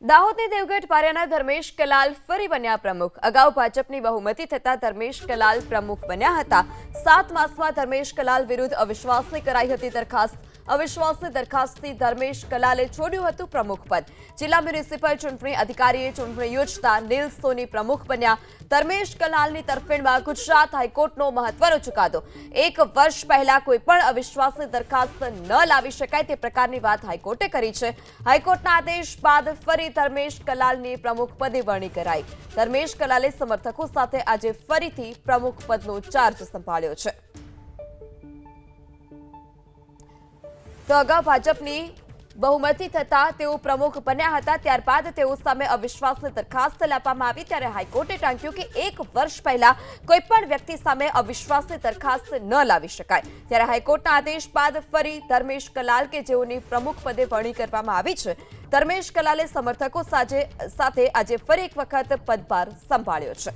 દાહોદની દેવગઢ પારિયાના ધર્મેશ કલાલ ફરી બન્યા પ્રમુખ। અગાઉ ભાજપની બહુમતી થતા ધર્મેશ કલાલ પ્રમુખ બન્યા હતા। 7 માસમાં ધર્મેશ કલાલ વિરુદ્ધ અવિશ્વાસની કરાઈ હતી દરખાસ્ત। અવિશ્વાસની દરખાસ્તથી ધર્મેશ કલાલે છોડ્યું હતું પ્રમુખ પદ। જિલ્લા મ્યુનિસિપલ ચૂંટણી અધિકારીએ ચૂંટણી યોજતા નીલ સોની પ્રમુખ બન્યા। ધર્મેશ કલાલની તરફેણમાં ગુજરાત હાઈકોર્ટનો મહત્વનો ચુકાદો। 1 વર્ષ પહેલા કોઈપણ અવિશ્વાસની દરખાસ્ત ન લાવી શકાય તે પ્રકારની વાત હાઈકોર્ટે કરી છે। હાઈકોર્ટના આદેશ બાદ ફરી ધર્મેશ કલાલની પ્રમુખ પદે વરણી કરાઈ। ધર્મેશ કલાલે સમર્થકો સાથે આજે ફરીથી પ્રમુખ પદનો ચાર્જ સંભાળ્યો છે। તો અગાઉ ભાજપની બહુમતી થતા તેઓ પ્રમુખ બન્યા હતા। ત્યારબાદ તેઓ સામે અવિશ્વાસની દરખાસ્ત લાવવામાં આવી ત્યારે હાઈકોર્ટે ટાંક્યું કે 1 વર્ષ પહેલા કોઈપણ વ્યક્તિ સામે અવિશ્વાસની દરખાસ્ત ન લાવી શકાય। ત્યારે હાઈકોર્ટના આદેશ બાદ ફરી ધર્મેશ કલાલ કે જેઓની પ્રમુખ પદે વરણી કરવામાં આવી છે, ધર્મેશ કલાલે સમર્થકો સાથે આજે ફરી એક વખત પદભાર સંભાળ્યો છે।